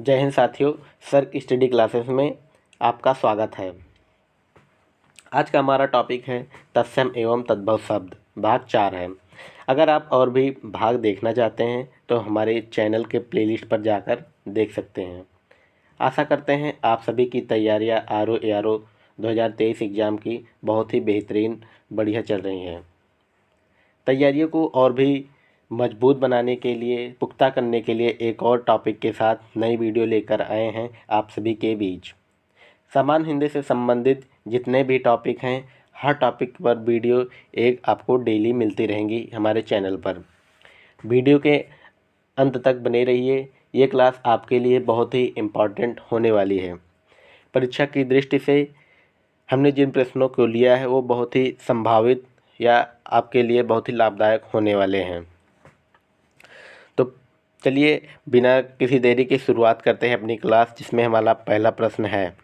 जय हिंद साथियों, sir study classes में आपका स्वागत है। आज का हमारा टॉपिक है तत्सम एवं तद्भव शब्द, भाग 4 है। अगर आप और भी भाग देखना चाहते हैं तो हमारे चैनल के प्लेलिस्ट पर जाकर देख सकते हैं। आशा करते हैं आप सभी की तैयारियां ARO 2023 एग्ज़ाम की बहुत ही बेहतरीन बढ़िया चल रही हैं। तैयारियों को और भी मजबूत बनाने के लिए, पुख्ता करने के लिए एक और टॉपिक के साथ नई वीडियो लेकर आए हैं आप सभी के बीच। सामान्य हिंदी से संबंधित जितने भी टॉपिक हैं, हर टॉपिक पर वीडियो एक आपको डेली मिलती रहेंगी हमारे चैनल पर। वीडियो के अंत तक बने रहिए, ये क्लास आपके लिए बहुत ही इम्पॉर्टेंट होने वाली है। परीक्षा की दृष्टि से हमने जिन प्रश्नों को लिया है वो बहुत ही संभावित या आपके लिए बहुत ही लाभदायक होने वाले हैं। तो चलिए बिना किसी देरी के शुरुआत करते हैं अपनी क्लास, जिसमें हमारा पहला प्रश्न है।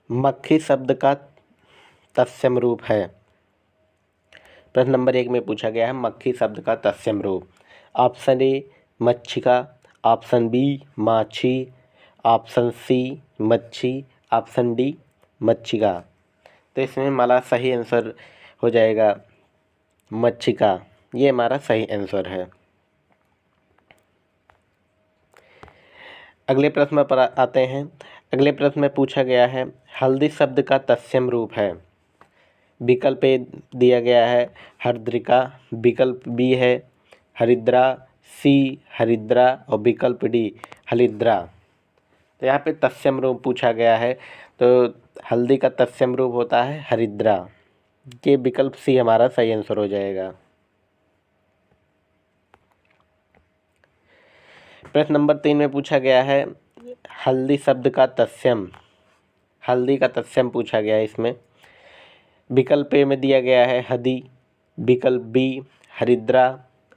मक्खी शब्द का तत्सम रूप है। प्रश्न नंबर 1 में पूछा गया है मक्खी शब्द का तत्सम रूप। ऑप्शन ए मच्छिका, ऑप्शन बी माछी, ऑप्शन सी मच्छी, ऑप्शन डी मच्छिका। तो इसमें हमारा सही आंसर हो जाएगा मच्छिका। ये हमारा सही आंसर है। अगले प्रश्न पर आते हैं। अगले प्रश्न में पूछा गया है हल्दी शब्द का तत्सम रूप है। विकल्प ए दिया गया है हरद्रिका, विकल्प बी है हरिद्रा, सी हरिद्रा और विकल्प डी हलिद्रा। तो यहाँ पे तत्सम रूप पूछा गया है, तो हल्दी का तत्सम रूप होता है हरिद्रा। ये विकल्प सी हमारा सही आंसर हो जाएगा। प्रश्न नंबर 3 में पूछा गया है हल्दी शब्द का तत्सम। हल्दी का तत्सम पूछा गया है। इसमें विकल्प ए में दिया गया है हदी, विकल्प बी हरिद्रा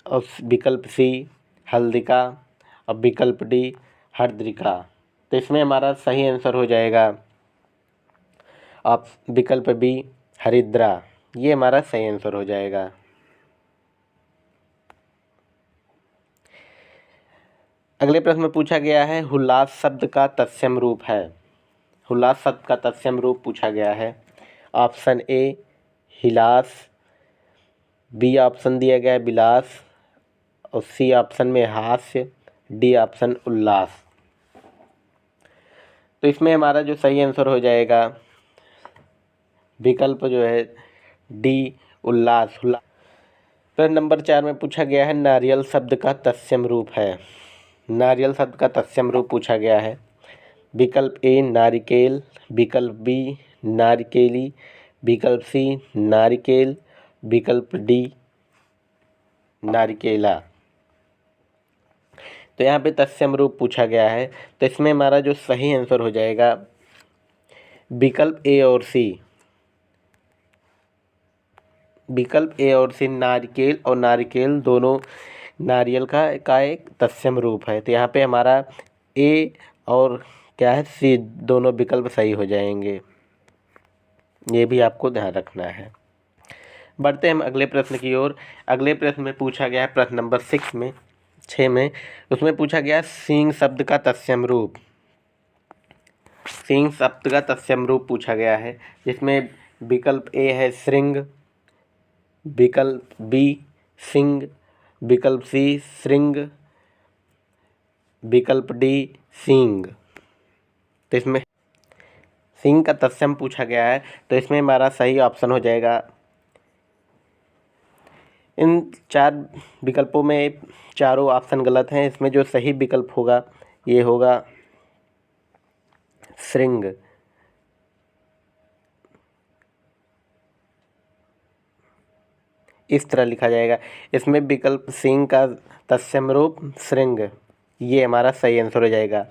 और विकल्प सी हल्दिका और विकल्प डी हरद्रिका। तो इसमें हमारा सही आंसर हो जाएगा आप विकल्प बी हरिद्रा। ये हमारा सही आंसर हो जाएगा। अगले प्रश्न में पूछा गया है हुलास शब्द का तत्सम रूप है। हुलास शब्द का तत्सम रूप पूछा गया है। ऑप्शन ए हिलास, बी ऑप्शन दिया गया है विलास और सी ऑप्शन में हास्य, डी ऑप्शन उल्लास। तो इसमें हमारा जो सही आंसर हो जाएगा विकल्प जो है डी उल्लास। प्रश्न नंबर 4 में पूछा गया है नारियल शब्द का तत्सम रूप है। नारियल शब्द का तत्सम रूप पूछा गया है। विकल्प ए नारिकेल, विकल्प बी नारिकेली, विकल्प सी नारिकेल, विकल्प डी नारिकेला। तो यहाँ पे तत्सम रूप पूछा गया है, तो इसमें हमारा जो सही आंसर हो जाएगा विकल्प ए और सी। विकल्प ए और सी नारिकेल और नारिकेल दोनों नारियल का एक तत्सम रूप है। तो यहाँ पे हमारा ए और क्या है सी दोनों विकल्प सही हो जाएंगे। ये भी आपको ध्यान रखना है। बढ़ते हैं हम अगले प्रश्न की ओर। अगले प्रश्न में पूछा गया है प्रश्न नंबर 6 में उसमें पूछा गया सींग शब्द का तत्सम रूप। सींग शब्द का तत्सम रूप पूछा गया है, जिसमें विकल्प ए है श्रृंग, विकल्प बी सिंह, विकल्प सी श्रृंग, विकल्प डी सींग। तो इसमें सिंह का तत्सम पूछा गया है, तो इसमें हमारा सही ऑप्शन हो जाएगा। इन 4 विकल्पों में चारों ऑप्शन गलत हैं। इसमें जो सही विकल्प होगा ये होगा श्रृंग। इस तरह लिखा जाएगा। इसमें विकल्प सिंह का तत्सम रूप श्रृंग, ये हमारा सही आंसर हो जाएगा।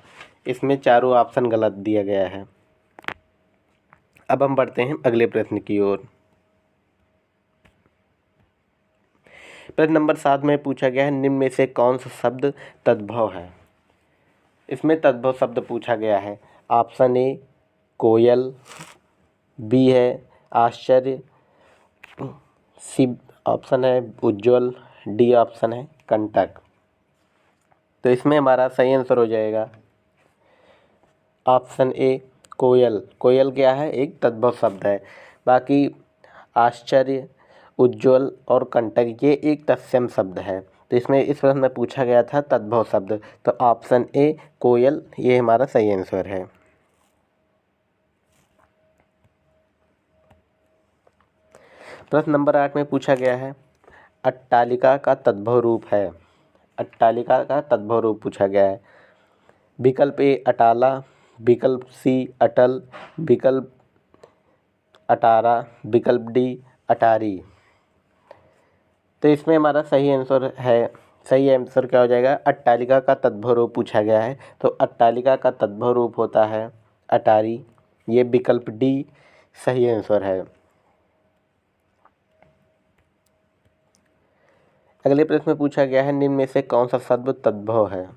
इसमें चारों ऑप्शन गलत दिया गया है। अब हम बढ़ते हैं अगले प्रश्न की ओर। प्रश्न नंबर 7 में पूछा गया है निम्न में से कौन सा शब्द तद्भव है। इसमें तद्भव शब्द पूछा गया है। ऑप्शन ए कोयल, बी है आश्चर्य, सी ऑप्शन है उज्ज्वल, डी ऑप्शन है कंटक। तो इसमें हमारा सही आंसर हो जाएगा ऑप्शन ए कोयल। कोयल क्या है, एक तद्भव शब्द है। बाकी आश्चर्य, उज्ज्वल और कंटक ये एक तत्सम शब्द है। तो इसमें इस प्रश्न में पूछा गया था तद्भव शब्द, तो ऑप्शन ए कोयल ये हमारा सही आंसर है। प्रश्न नंबर 8 में पूछा गया है अट्टालिका का तद्भव रूप है। अट्टालिका का तद्भव रूप पूछा गया है। विकल्प ए अटाला, विकल्प सी अटल, विकल्प अटारा, विकल्प डी अटारी। तो इसमें हमारा सही आंसर है, सही आंसर क्या हो जाएगा, अट्टालिका का तद्भव रूप पूछा गया है। तो अट्टालिका का तद्भव रूप होता है अटारी। ये विकल्प डी सही आंसर है। अगले प्रश्न में पूछा गया है निम्न में से कौन सा शब्द तद्भव है।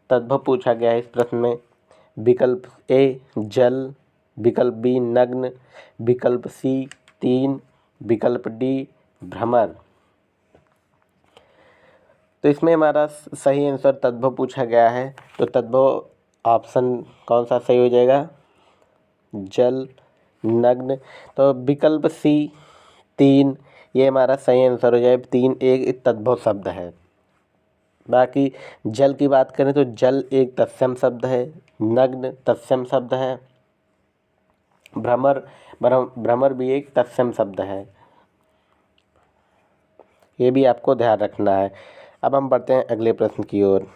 तद्भव पूछा गया है इस प्रश्न में। विकल्प ए जल, विकल्प बी नग्न, विकल्प सी तीन, विकल्प डी भ्रमर। तो इसमें हमारा सही आंसर तद्भव पूछा गया है। तो तद्भव ऑप्शन कौन सा सही हो जाएगा, जल, नग्न। तो विकल्प सी तीन ये हमारा सही आंसर हो जाए। तीन एक तद्भव शब्द है। बाकी जल की बात करें तो जल एक तत्सम शब्द है, नग्न तत्सम शब्द है, भ्रमर भी एक तत्सम शब्द है। ये भी आपको ध्यान रखना है। अब हम बढ़ते हैं अगले प्रश्न की ओर।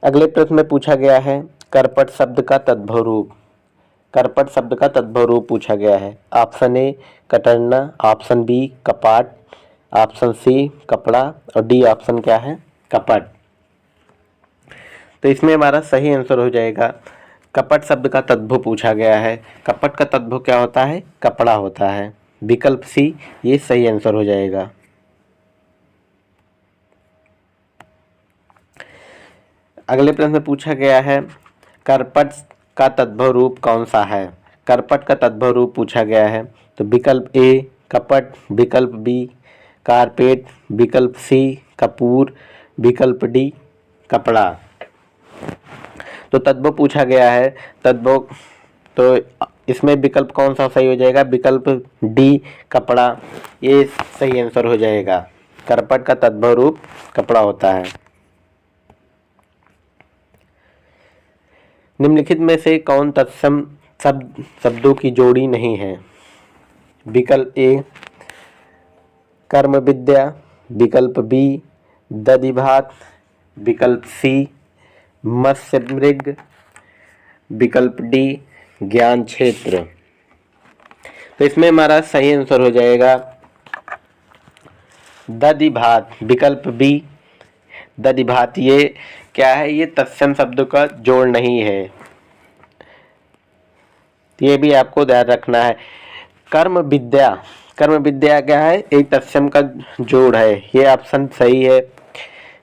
अगले प्रश्न में पूछा गया है करपट शब्द का तद्भव रूप। करपट शब्द का तद्भव रूप पूछा गया है। ऑप्शन ए कतरना, ऑप्शन बी कपाट, ऑप्शन सी कपड़ा और डी ऑप्शन क्या है कपट। तो इसमें हमारा सही आंसर हो जाएगा कपट शब्द का तद्भव पूछा गया है। कपट का तद्भव क्या होता है, कपड़ा होता है। विकल्प सी ये सही आंसर हो जाएगा। अगले प्रश्न में पूछा गया है करपट का तद्भव रूप कौन सा है। करपट का तद्भव रूप पूछा गया है। तो विकल्प ए कपट, विकल्प बी कारपेट, विकल्प सी कपूर, विकल्प डी कपड़ा। तो तद्भव पूछा गया है। तद्भव तो इसमें विकल्प कौन सा सही हो जाएगा, विकल्प डी कपड़ा ये सही आंसर हो जाएगा। करपट का तद्भव रूप कपड़ा होता है। निम्नलिखित में से कौन तत्सम शब्दों की जोड़ी नहीं है। विकल्प ए कर्म विद्या, विकल्प बी दधिभात, विकल्प सी मत्स्य मृग, विकल्प डी ज्ञान क्षेत्र। तो इसमें हमारा सही आंसर हो जाएगा दधिभात, विकल्प बी दधिभात। ये क्या है, ये तत्सम शब्दों का जोड़ नहीं है। ये भी आपको ध्यान रखना है। कर्म विद्या, कर्म विद्या क्या है, एक तत्सम का जोड़ है। ये ऑप्शन सही है।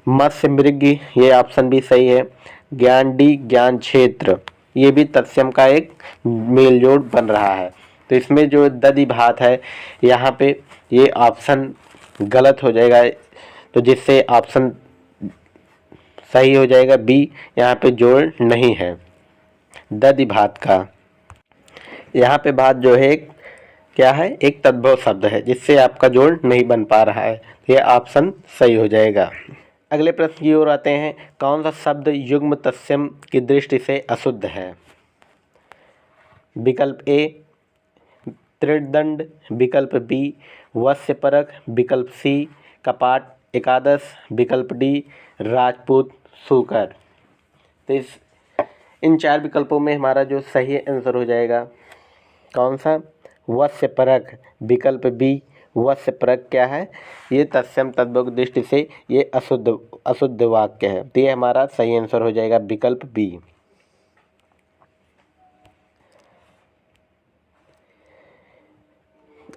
मत्स्य मृग ये ऑप्शन भी सही है। ज्ञान डी ज्ञान क्षेत्र ये भी तत्सम का एक मेल जोड़ बन रहा है। तो इसमें जो दधिभात है यहाँ पे ये ऑप्शन गलत हो जाएगा। तो जिससे ऑप्शन सही हो जाएगा बी, यहाँ पे जोड़ नहीं है दधिभात का। यहाँ पे भात जो है क्या है, एक तद्भव शब्द है जिससे आपका जोड़ नहीं बन पा रहा है। ये ऑप्शन सही हो जाएगा। अगले प्रश्न की ओर आते हैं। कौन सा शब्द युग्म तत्सम की दृष्टि से अशुद्ध है। विकल्प ए त्रिदंड, विकल्प बी वत्स्यपरक, विकल्प सी कपाट एकादश, विकल्प डी राजपूत सूकर। तो इन चार विकल्पों में हमारा जो सही आंसर हो जाएगा कौन सा, वत्स्यपरक। विकल्प बी वत्स्यपरक क्या है, ये तत्सम तद्भव की दृष्टि से ये अशुद्ध वाक्य है। तो ये हमारा सही आंसर हो जाएगा विकल्प बी।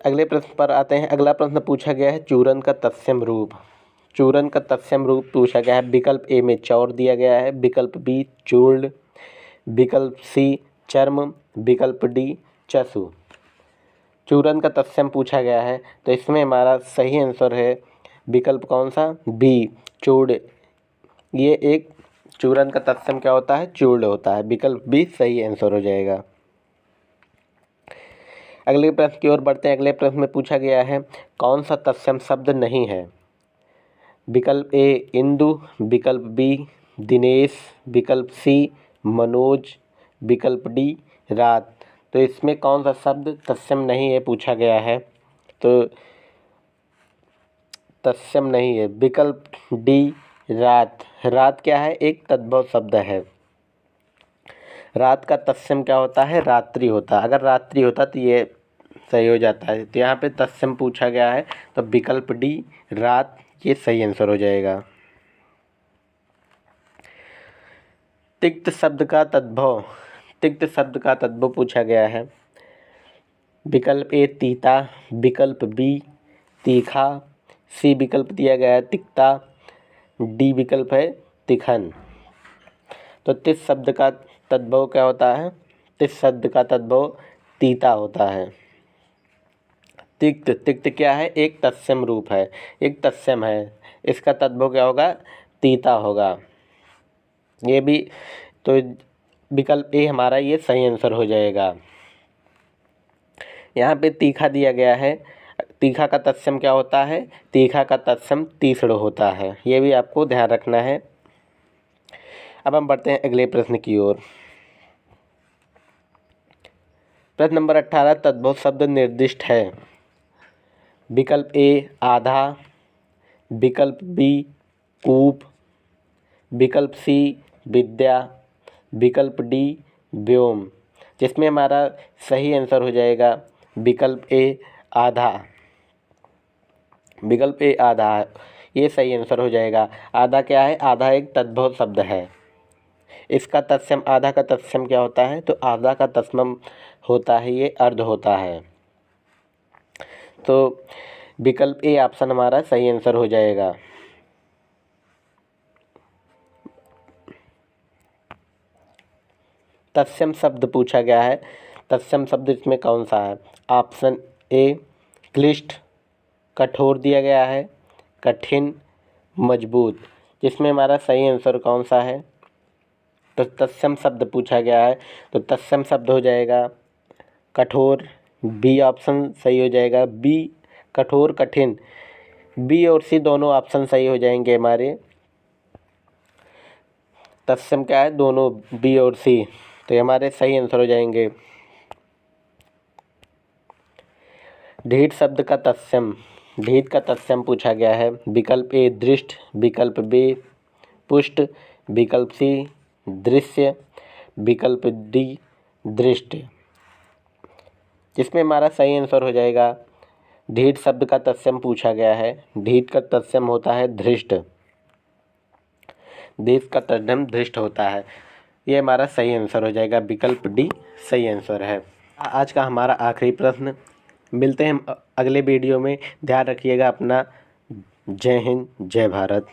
अगले प्रश्न पर आते हैं। अगला प्रश्न पूछा गया है चूरन का तत्सम रूप। चूरन का तत्सम रूप पूछा गया है। विकल्प ए में चौर दिया गया है, विकल्प बी चूर्ण, विकल्प सी चर्म, विकल्प डी चसु। चूरन का तत्सम पूछा गया है। तो इसमें हमारा सही आंसर है विकल्प कौन सा, बी चूर्ण। ये एक चूर्ण का तत्सम क्या होता है, चूर्ण होता है। विकल्प बी सही आंसर हो जाएगा। अगले प्रश्न की ओर बढ़ते हैं। अगले प्रश्न में पूछा गया है कौन सा तत्सम शब्द नहीं है। विकल्प ए इंदु, विकल्प बी दिनेश, विकल्प सी मनोज, विकल्प डी रात। तो इसमें कौन सा शब्द तत्सम नहीं है पूछा गया है। तो तत्सम नहीं है विकल्प डी रात। रात क्या है, एक तद्भव शब्द है। रात का तत्सम क्या होता है, रात्रि होता है। अगर रात्रि होता तो ये सही हो जाता है। तो यहाँ पे तत्सम पूछा गया है तो विकल्प डी रात ये सही आंसर हो जाएगा। तिक्त शब्द का तद्भव, तिक्त शब्द का तद्भव पूछा गया है। विकल्प ए तीता, विकल्प बी तीखा, सी विकल्प दिया गया है तिक्ता, डी विकल्प है तिखन। तो तिक्त शब्द का तद्भव क्या होता है, तिक्त शब्द का तद्भव तीता होता है। तिक्त, तिक्त क्या है, एक तत्सम रूप है, एक तत्सम है। इसका तद्भव क्या होगा, तीता होगा। ये भी तो विकल्प ए हमारा ये सही आंसर हो जाएगा। यहाँ पे तीखा दिया गया है। तीखा का तत्सम क्या होता है, तीखा का तत्सम तीसड़ होता है। ये भी आपको ध्यान रखना है। अब हम बढ़ते हैं अगले प्रश्न की ओर। प्रश्न नंबर 18 तद्भव शब्द निर्दिष्ट है। विकल्प ए आधा, विकल्प बी कूप, विकल्प सी विद्या, विकल्प डी व्योम। जिसमें हमारा सही आंसर हो जाएगा विकल्प ए आधा। विकल्प ए आधा ये सही आंसर हो जाएगा। आधा क्या है, आधा एक तद्भव शब्द है। इसका तत्सम, आधा का तत्सम क्या होता है, तो आधा का तत्सम होता है ये अर्ध होता है। तो विकल्प ए ऑप्शन हमारा सही आंसर हो जाएगा। तत्सम शब्द पूछा गया है। तत्सम शब्द इसमें कौन सा है। ऑप्शन ए क्लिष्ट, कठोर दिया गया है, कठिन, मजबूत। जिसमें हमारा सही आंसर कौन सा है, तो तत्सम शब्द पूछा गया है तो तत्सम शब्द हो जाएगा कठोर। बी ऑप्शन सही हो जाएगा, बी कठोर कठिन। बी और सी दोनों ऑप्शन सही हो जाएंगे हमारे। तत्सम क्या है, दोनों बी और सी, तो ये हमारे सही आंसर हो जाएंगे। ढीठ शब्द का तत्सम, ढीठ का तत्सम पूछा गया है। विकल्प ए दृष्ट, विकल्प बी पुष्ट, विकल्प सी दृश्य, विकल्प डी दृष्ट। जिसमें हमारा सही आंसर हो जाएगा ढीठ शब्द का तत्सम पूछा गया है। ढीठ का तत्सम होता है धृष्ट, ढीठ का तत्सम धृष्ट होता है। ये हमारा सही आंसर हो जाएगा, विकल्प डी सही आंसर है। आज का हमारा आखिरी प्रश्न। मिलते हैं हम अगले वीडियो में। ध्यान रखिएगा अपना। जय हिंद, जय भारत।